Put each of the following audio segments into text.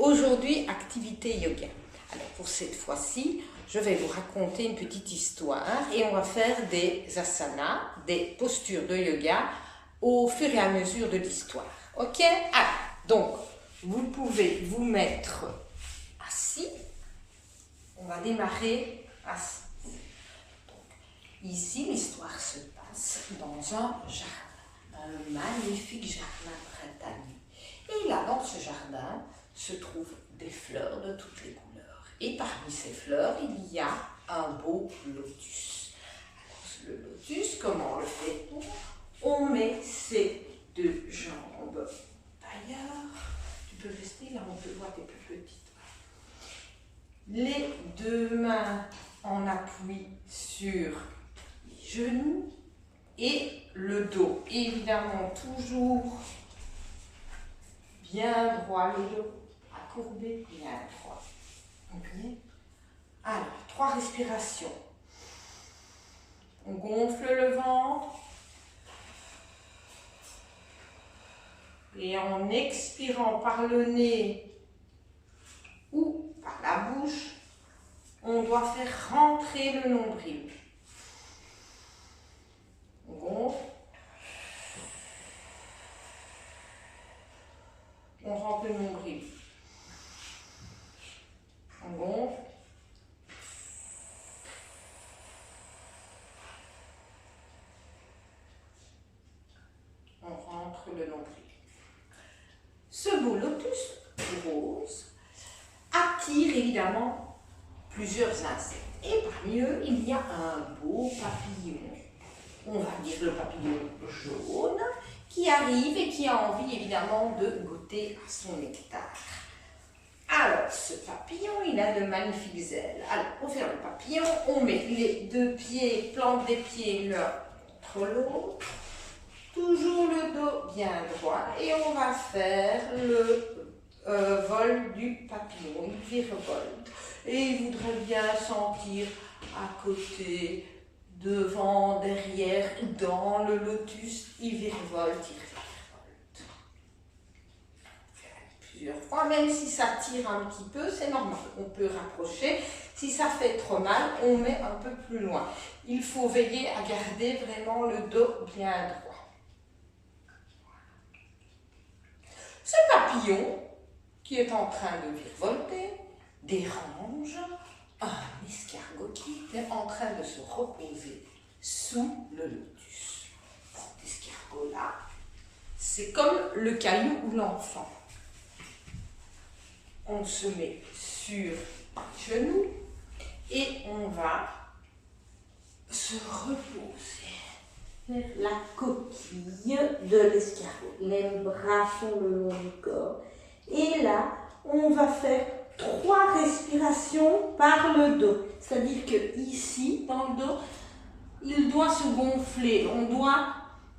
Aujourd'hui, activité yoga. Alors pour cette fois-ci, je vais vous raconter une petite histoire et on va faire des asanas, des postures de yoga au fur et à mesure de l'histoire. Ok? Alors, donc, vous pouvez vous mettre assis. On va démarrer assis. Donc, ici, l'histoire se passe dans un jardin, un magnifique jardin printanier. Et là, dans ce jardin, se trouvent des fleurs de toutes les couleurs. Et parmi ces fleurs, il y a un beau lotus. Alors, le lotus, comment on le fait-on? On met ses deux jambes. D'ailleurs, tu peux rester là, on te voit, t'es plus petite. Les deux mains en appui sur les genoux et le dos. Évidemment, toujours bien droit, le dos accourbé, bien droit. Okay. Alors, 3 respirations. On gonfle le ventre. Et en expirant par le nez ou par la bouche, on doit faire rentrer le nombril. On gonfle. On rentre le nombril. On gonfle. On rentre le nombril. Ce beau lotus rose attire évidemment plusieurs insectes. Et parmi eux, il y a un beau papillon. On va dire le papillon jaune qui arrive et qui a envie évidemment de goûter à son nectar. Alors, ce papillon, il a de magnifiques ailes. Alors, pour faire le papillon, on met les deux pieds, plante des pieds l'un contre l'autre. Toujours le dos bien droit et on va faire le vol du papillon. Il virevolte et il voudrait bien sentir à côté, devant, derrière, dans le lotus. Il virevolte, plusieurs fois, même si ça tire un petit peu, c'est normal. On peut rapprocher. Si ça fait trop mal, on met un peu plus loin. Il faut veiller à garder vraiment le dos bien droit. Ce papillon qui est en train de virevolter dérange un escargot qui est en train de se reposer sous le lotus. Cet escargot-là, c'est comme le caillou ou l'enfant. On se met sur les genoux et on va se reposer vers la coquille de l'escargot. Les bras sont le long du corps. Et là, on va faire 3 respirations par le dos. C'est-à-dire que ici, dans le dos, il doit se gonfler. On doit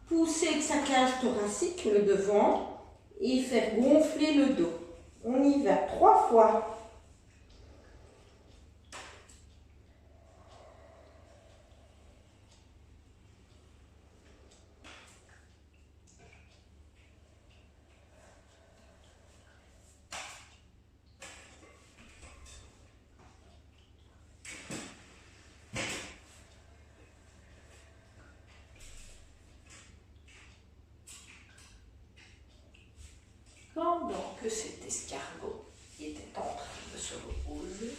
pousser sa cage thoracique, le devant, et faire gonfler le dos. On y va 3 fois. Pendant que cet escargot était en train de se reposer,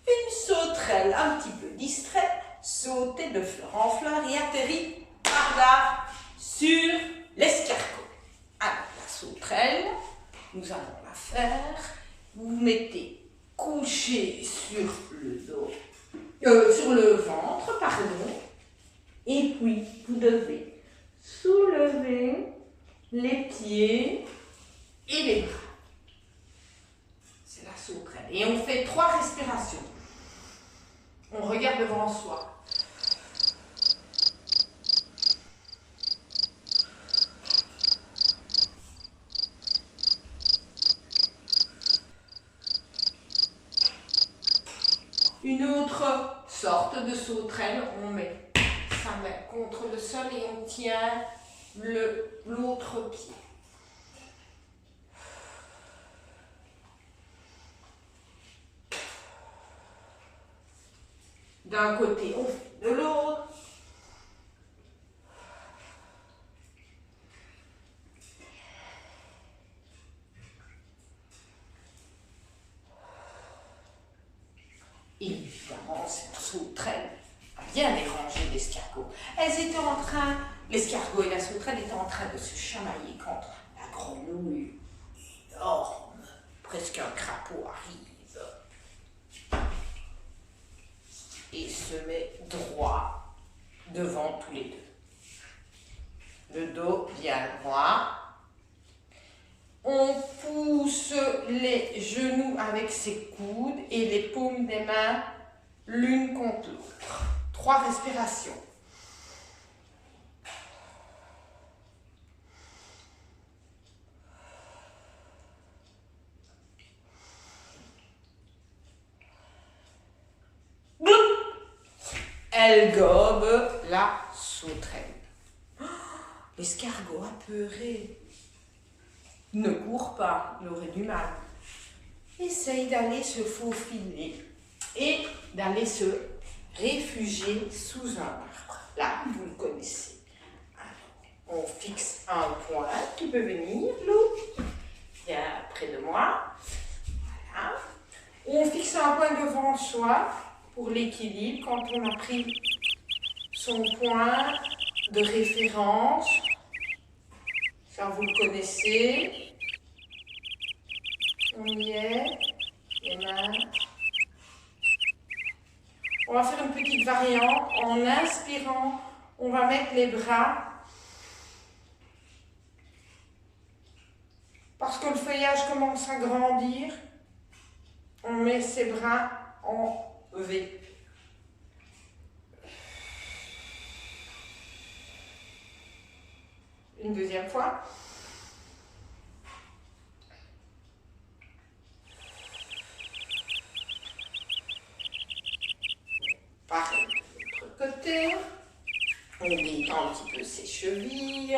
une sauterelle un petit peu distraite sautait de fleur en fleur et atterrit par là sur l'escargot. Alors la sauterelle, nous allons la faire. Vous vous mettez couché sur le dos, sur le ventre, pardon, et puis vous devez soulever les pieds et les bras. C'est la sauterelle. Et on fait 3 respirations. On regarde devant soi. Une autre sorte de sauterelle, on met sa main contre le sol et on tient l'autre pied. d'un côté, on fait de l'autre. Et évidemment, cette sauterelle a bien dérangé l'escargot. L'escargot et la sauterelle étaient en train de se chamailler quand la grenouille énorme, presque un crapaud, arrive et se met droit devant tous les deux. Le dos bien droit. On pousse les genoux avec ses coudes et les paumes des mains l'une contre l'autre. 3 respirations. Elle gobe la sauterelle. L'escargot apeuré ne court pas, il aurait du mal. Essaye d'aller se faufiler et d'aller se réfugier sous un arbre. Là, vous le connaissez. Alors, on fixe un point. Tu peux venir, Lou. Viens près de moi. Voilà. On fixe un point devant soi pour l'équilibre quand on a pris son point de référence. Ça, vous le connaissez. On y est. Les mains. On va faire une petite variante. En inspirant, on va mettre les bras. Parce que le feuillage commence à grandir, on met ses bras en V. Une deuxième fois. Pareil de l'autre côté. On détend un petit peu ses chevilles.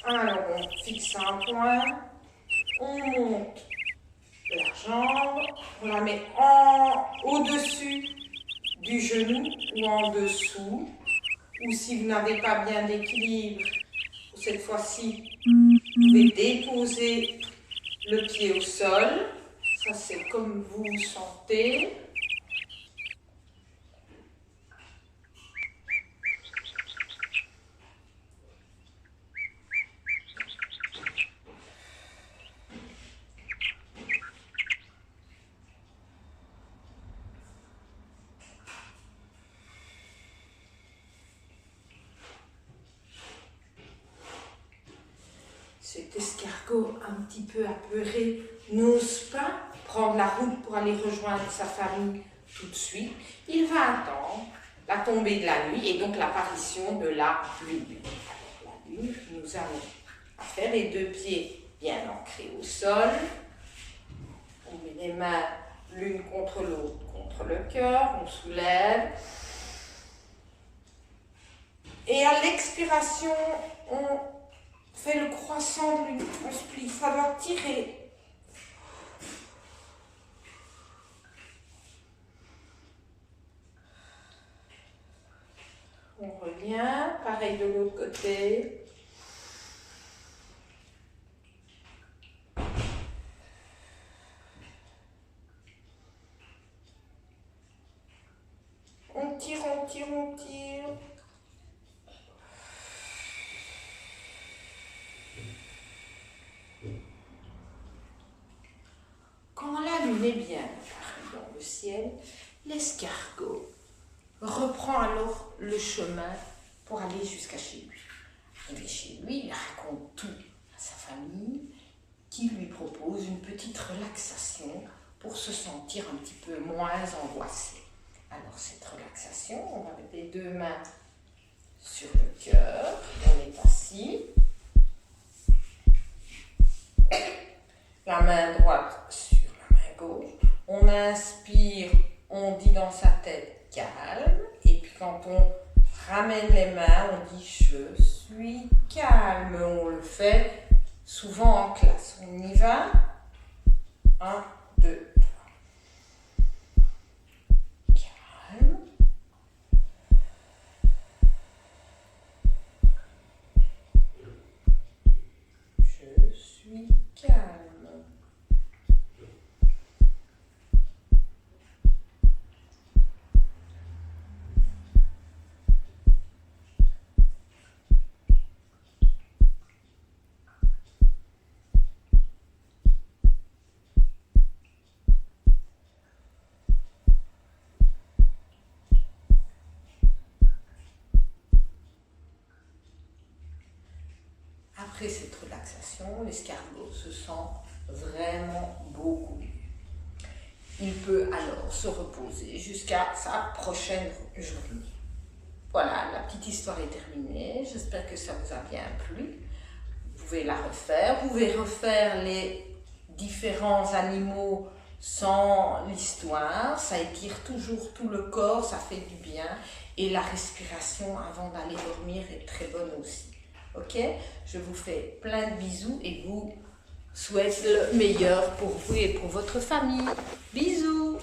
Alors on fixe un point. On monte la jambe. On la met au-dessus du genou ou en dessous. Ou si vous n'avez pas bien d'équilibre, cette fois-ci, vous pouvez déposer le pied au sol. Ça, c'est comme vous vous sentez. Cet escargot un petit peu apeuré n'ose pas prendre la route pour aller rejoindre sa famille tout de suite. Il va attendre la tombée de la nuit et donc l'apparition de la lune. Alors, la lune, nous allons faire les 2 pieds bien ancrés au sol. On met les mains l'une contre l'autre, contre le cœur, on soulève. Et à l'expiration, on fait le croissant de l'une, on se plie, ça doit tirer. On revient, pareil de l'autre côté. On tire, on tire, on tire. Quand la lune est bien apparue dans le ciel, l'escargot reprend alors le chemin pour aller jusqu'à chez lui. Arrivé chez lui, il raconte tout à sa famille qui lui propose une petite relaxation pour se sentir un petit peu moins angoissé. Alors cette relaxation, on va mettre les 2 mains sur le cœur, on est assis. La main droite sur la main gauche. On inspire, on dit dans sa tête calme. Et puis quand on ramène les mains, on dit je suis calme. On le fait souvent en classe. On y va. 1, 2, 3. Calme. après cette relaxation, l'escargot se sent vraiment beaucoup mieux. Il peut alors se reposer jusqu'à sa prochaine journée. Voilà, la petite histoire est terminée. J'espère que ça vous a bien plu. Vous pouvez la refaire. Vous pouvez refaire les différents animaux sans l'histoire. Ça étire toujours tout le corps, ça fait du bien. Et la respiration avant d'aller dormir est très bonne aussi. Ok? Je vous fais plein de bisous et vous souhaite le meilleur pour vous et pour votre famille. Bisous!